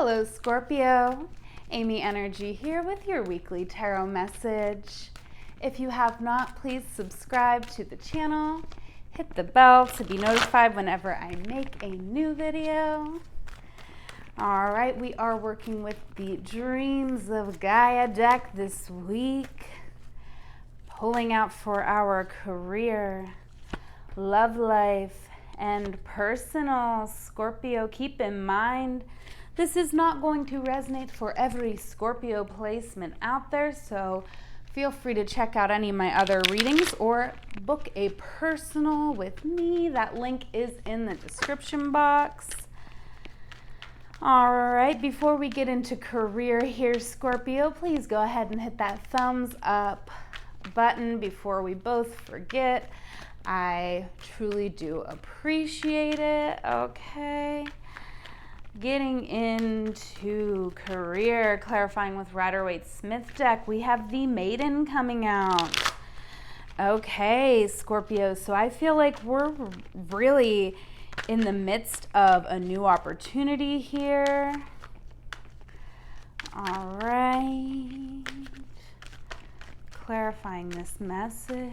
Hello Scorpio, amyenergy here with your weekly tarot message. If you have not, please subscribe to the channel, hit the bell to be notified whenever I make a new video. All right, we are working with the Dreams of Gaia deck this week, pulling out for our career, love life, and personal. Scorpio, keep in mind, this is not going to resonate for every Scorpio placement out there, so feel free to check out any of my other readings or book a personal with me. That link is in the description box. All right, before we get into career here, Scorpio, please go ahead and hit that thumbs up button before we both forget. I truly do appreciate it. Okay. Getting into career, clarifying with Rider-Waite-Smith deck, we have the Maiden coming out. Okay, Scorpio, so I feel like we're really in the midst of a new opportunity here. All right. Clarifying this message.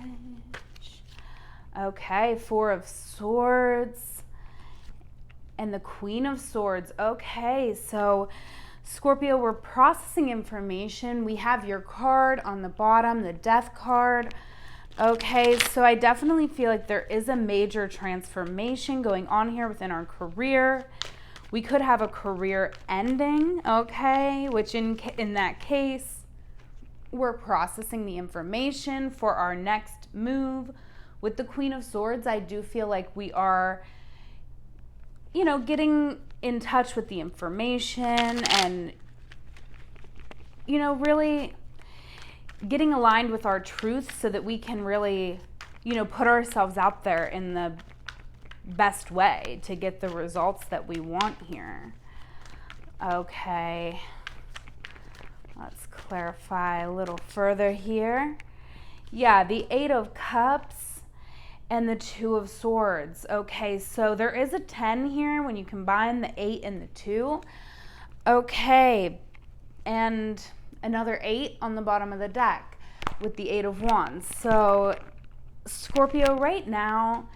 Okay, Four of Swords and the Queen of Swords. Okay, so Scorpio, we're processing information. We have your card on the bottom, the Death card. Okay, so I definitely feel like there is a major transformation going on here within our career. We could have a career ending, okay, which in that case, we're processing the information for our next move. With the Queen of Swords, I do feel like we are, getting in touch with the information and, really getting aligned with our truth so that we can really, put ourselves out there in the best way to get the results that we want here. Okay. Let's clarify a little further here. Yeah, the Eight of Cups and the Two of Swords. Okay, so there is a 10 here when you combine the 8 and the 2. Okay, and another 8 on the bottom of the deck with the 8 of Wands. So Scorpio, right now,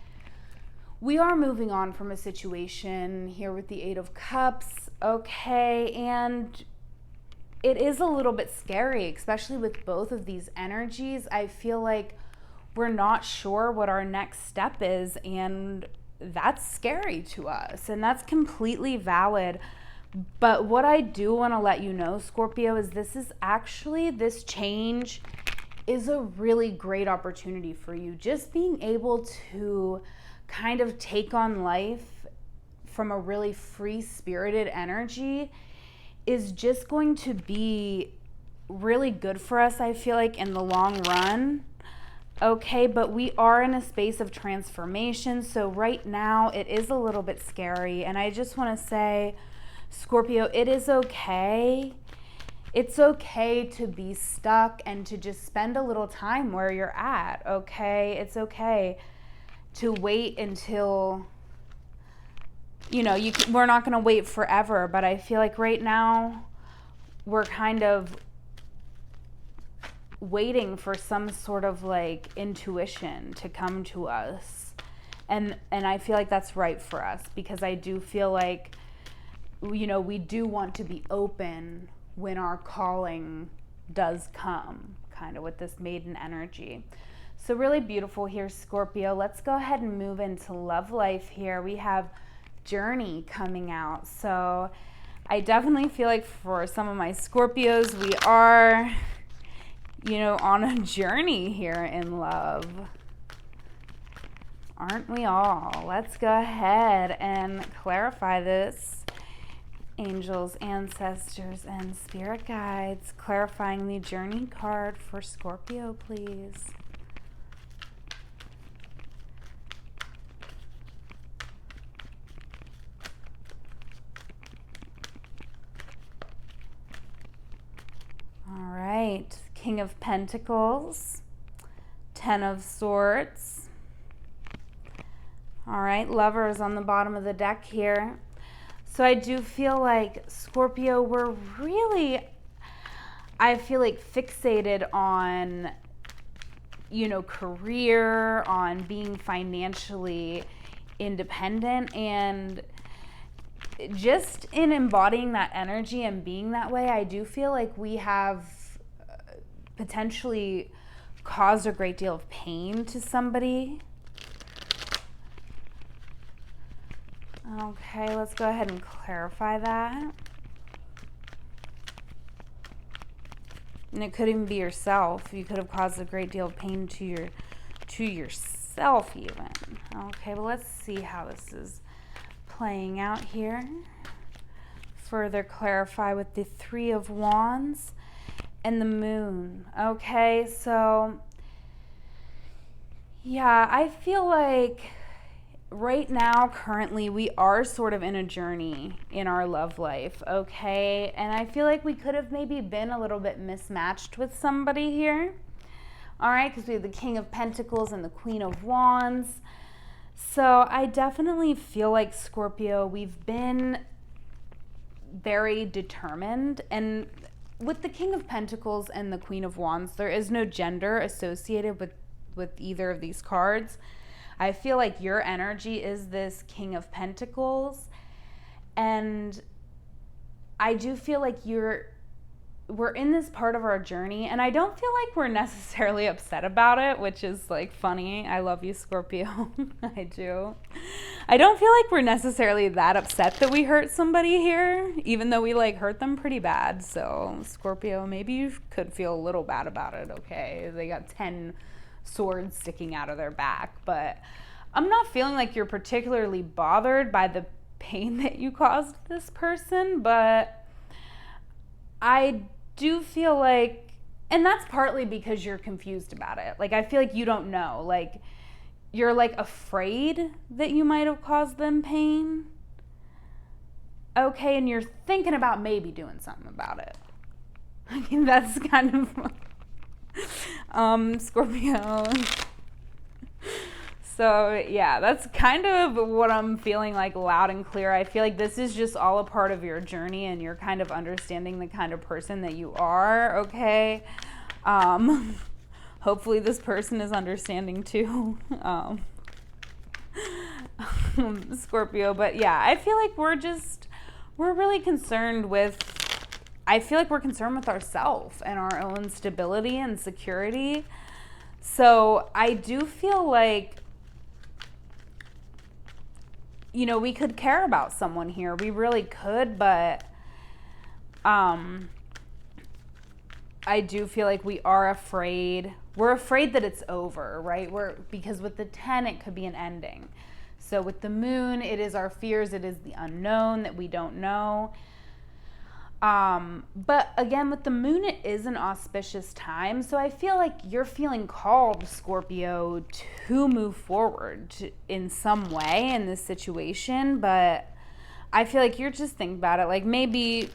we are moving on from a situation here with the 8 of Cups. Okay, and it is a little bit scary, especially with both of these energies. I feel like we're not sure what our next step is, and that's scary to us, and that's completely valid. But what I do want to let you know, Scorpio, is this change is a really great opportunity for you. Just being able to kind of take on life from a really free-spirited energy is just going to be really good for us, I feel like, in the long run. Okay, but we are in a space of transformation, so right now it is a little bit scary, and I just want to say, Scorpio, it is okay. It's okay to be stuck and to just spend a little time where you're at, okay? It's okay to wait until, we're not going to wait forever, but I feel like right now we're kind of waiting for some sort of like intuition to come to us, and I feel like that's right for us, because I do feel like we do want to be open when our calling does come, kind of with this Maiden energy. So really beautiful here, Scorpio. Let's go ahead and move into love life here. We have Journey coming out, so I definitely feel like for some of my Scorpios, we are on a journey here in love. Aren't we all? Let's go ahead and clarify this. Angels, ancestors, and spirit guides, clarifying the Journey card for Scorpio, please. All right. King of Pentacles, 10 of Swords. All right, Lovers on the bottom of the deck here. So I do feel like, Scorpio, we're really, I feel like, fixated on, you know, career, on being financially independent, and just in embodying that energy and being that way, I do feel like we have potentially caused a great deal of pain to somebody. Okay, let's go ahead and clarify that. And it could even be yourself. You could have caused a great deal of pain to yourself even. Okay, well, let's see how this is playing out here. Further clarify with the Three of Wands and the Moon. Okay, so yeah, I feel like right now, currently, we are sort of in a journey in our love life, okay? And I feel like we could have maybe been a little bit mismatched with somebody here, all right? Because we have the King of Pentacles and the Queen of Wands. So I definitely feel like, Scorpio, we've been very determined. And with the King of Pentacles and the Queen of Wands, there is no gender associated with either of these cards. I feel like your energy is this King of Pentacles, and I do feel like we're in this part of our journey, and I don't feel like we're necessarily upset about it, which is like funny. I love you, Scorpio. I do. I don't feel like we're necessarily that upset that we hurt somebody here, even though we like hurt them pretty bad. So Scorpio, maybe you could feel a little bad about it, okay? They got 10 swords sticking out of their back, but I'm not feeling like you're particularly bothered by the pain that you caused this person, but I do feel like, and that's partly because you're confused about it. Like, I feel like you don't know, like you're like afraid that you might have caused them pain, okay, and you're thinking about maybe doing something about it. I mean, that's kind of Scorpio. So yeah, that's kind of what I'm feeling like, loud and clear. I feel like this is just all a part of your journey, and you're kind of understanding the kind of person that you are, okay? Hopefully this person is understanding too, Scorpio. But yeah, I feel like we're really concerned with, I feel like we're concerned with ourselves and our own stability and security. So I do feel like, you know, we could care about someone here. We really could, but I do feel like we are afraid. We're afraid that it's over, right? Because with the 10, it could be an ending. So with the Moon, it is our fears. It is the unknown that we don't know. But again, with the Moon, it is an auspicious time. So I feel like you're feeling called, Scorpio, to move forward in some way in this situation. But I feel like you're just thinking about it. Like maybe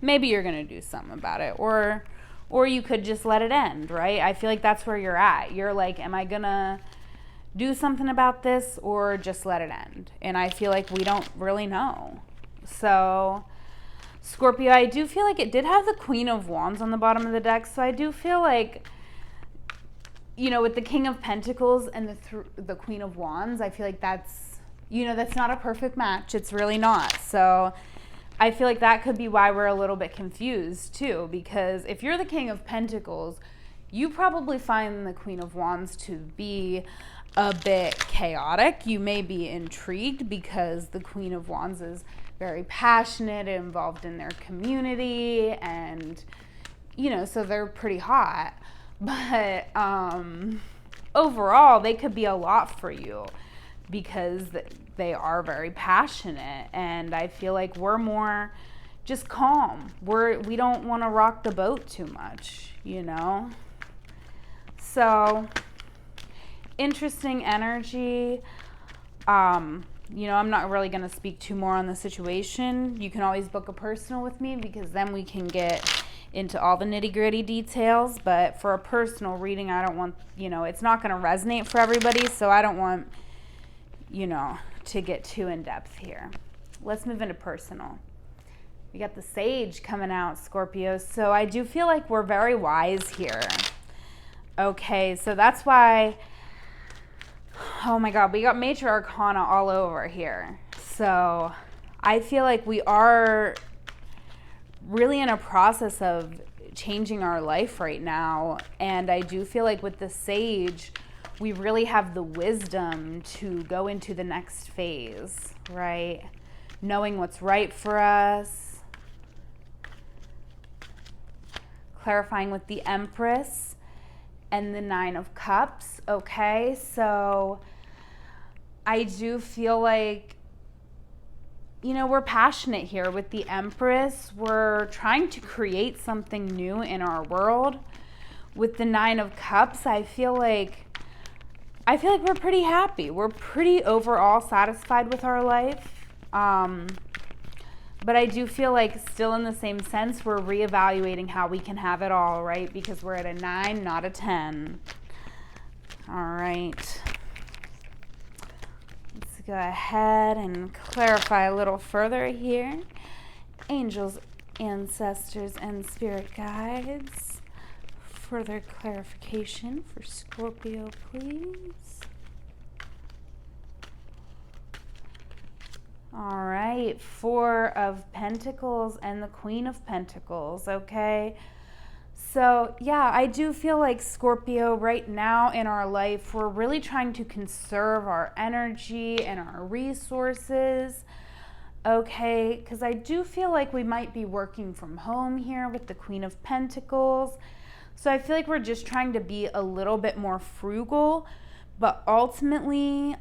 you're going to do something about it, or you could just let it end, right? I feel like that's where you're at. You're like, am I going to do something about this or just let it end? And I feel like we don't really know. So Scorpio, I do feel like it did have the Queen of Wands on the bottom of the deck, so I do feel like, you know, with the King of Pentacles and the Queen of Wands, I feel like that's, you know, that's not a perfect match. It's really not. So I feel like that could be why we're a little bit confused too, because if you're the King of Pentacles, you probably find the Queen of Wands to be a bit chaotic. You may be intrigued because the Queen of Wands is very passionate, involved in their community, and, you know, so they're pretty hot. But overall, they could be a lot for you because they are very passionate, and I feel like we're more just calm. We don't want to rock the boat too much, you know? So interesting energy. You know, I'm not really going to speak too more on the situation. You can always book a personal with me, because then we can get into all the nitty-gritty details. But for a personal reading, I don't want, you know, it's not going to resonate for everybody, so I don't want, you know, to get too in depth here. let's move into personal. We got the Sage coming out, Scorpio. So I do feel like we're very wise here. Okay, so that's why, oh my God, we got Major Arcana all over here. So I feel like we are really in a process of changing our life right now. And I do feel like with the Sage, we really have the wisdom to go into the next phase, right? Knowing what's right for us. Clarifying with the Empress and the Nine of Cups, okay? So I do feel like, you know, we're passionate here with the Empress. We're trying to create something new in our world. With the Nine of Cups, I feel like we're pretty happy. We're pretty overall satisfied with our life. But I do feel like still in the same sense, we're reevaluating how we can have it all, right? Because we're at a 9, not a 10. All right. Let's go ahead and clarify a little further here. Angels, ancestors, and spirit guides. Further clarification for Scorpio, please. All right, 4 of Pentacles and the Queen of Pentacles, okay? So, yeah, I do feel like Scorpio right now in our life, we're really trying to conserve our energy and our resources, okay? Because I do feel like we might be working from home here with the Queen of Pentacles. So I feel like we're just trying to be a little bit more frugal, but ultimately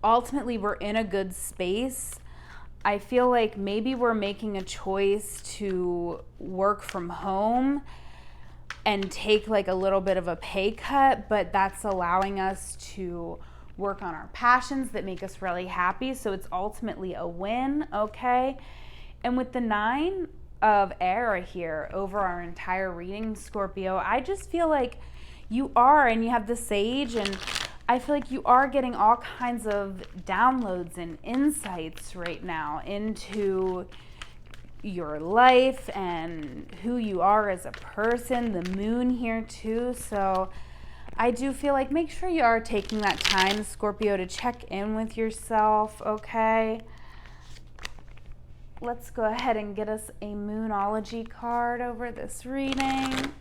we're in a good space. I feel like maybe we're making a choice to work from home and take like a little bit of a pay cut, but that's allowing us to work on our passions that make us really happy. So it's ultimately a win, okay? And with the 9 of Air here over our entire reading, Scorpio, I just feel like you are, and you have the Sage, and I feel like you are getting all kinds of downloads and insights right now into your life and who you are as a person. The Moon here too. So I do feel like make sure you are taking that time, Scorpio, to check in with yourself, okay? Let's go ahead and get us a Moonology card over this reading.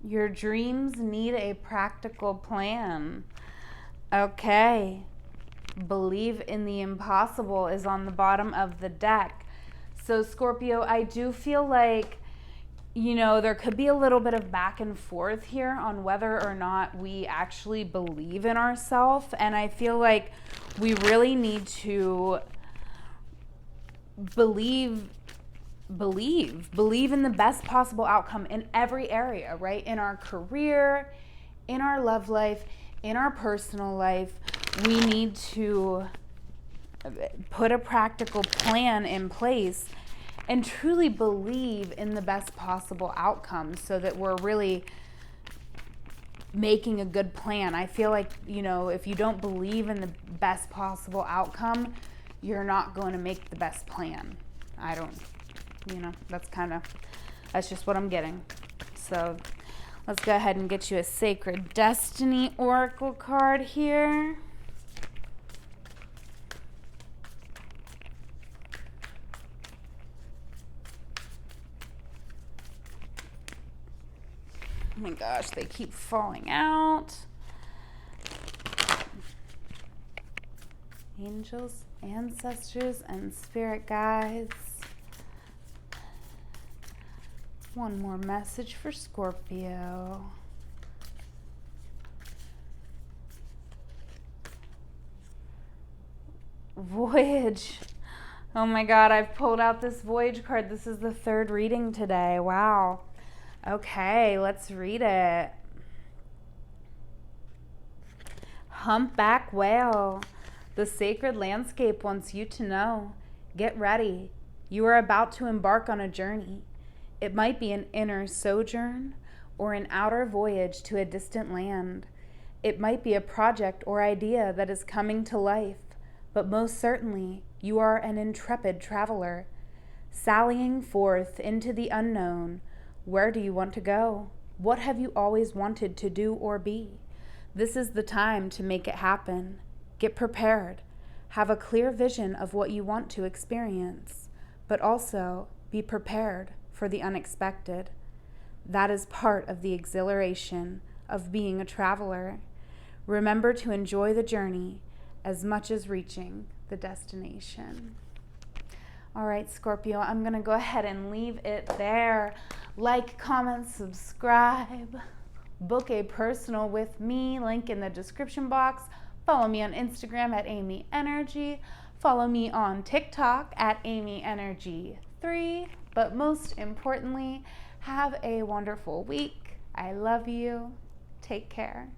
Your dreams need a practical plan. Okay. Believe in the impossible is on the bottom of the deck. So Scorpio, I do feel like, you know, there could be a little bit of back and forth here on whether or not we actually believe in ourselves. And I feel like we really need to believe in the best possible outcome in every area, right? In our career, in our love life, in our personal life. We need to put a practical plan in place and truly believe in the best possible outcome so that we're really making a good plan. I feel like, you know, if you don't believe in the best possible outcome, you're not going to make the best plan. You know, that's just what I'm getting. So let's go ahead and get you a Sacred Destiny Oracle card here. Oh my gosh, they keep falling out. Angels, ancestors, and spirit guides. One more message for Scorpio. Voyage. Oh my God, I've pulled out this Voyage card. This is the 3rd reading today. Wow. Okay, let's read it. Humpback whale. The sacred landscape wants you to know. Get ready. You are about to embark on a journey. It might be an inner sojourn or an outer voyage to a distant land. It might be a project or idea that is coming to life, but most certainly you are an intrepid traveler, sallying forth into the unknown. Where do you want to go? What have you always wanted to do or be? This is the time to make it happen. Get prepared. Have a clear vision of what you want to experience, but also be prepared for the unexpected. That is part of the exhilaration of being a traveler. Remember to enjoy the journey as much as reaching the destination. All right, Scorpio, I'm going to go ahead and leave it there. Like, comment, subscribe. Book a personal with me, link in the description box. Follow me on Instagram at amyenergy. Follow me on TikTok at amyenergy3. But most importantly, have a wonderful week. I love you. Take care.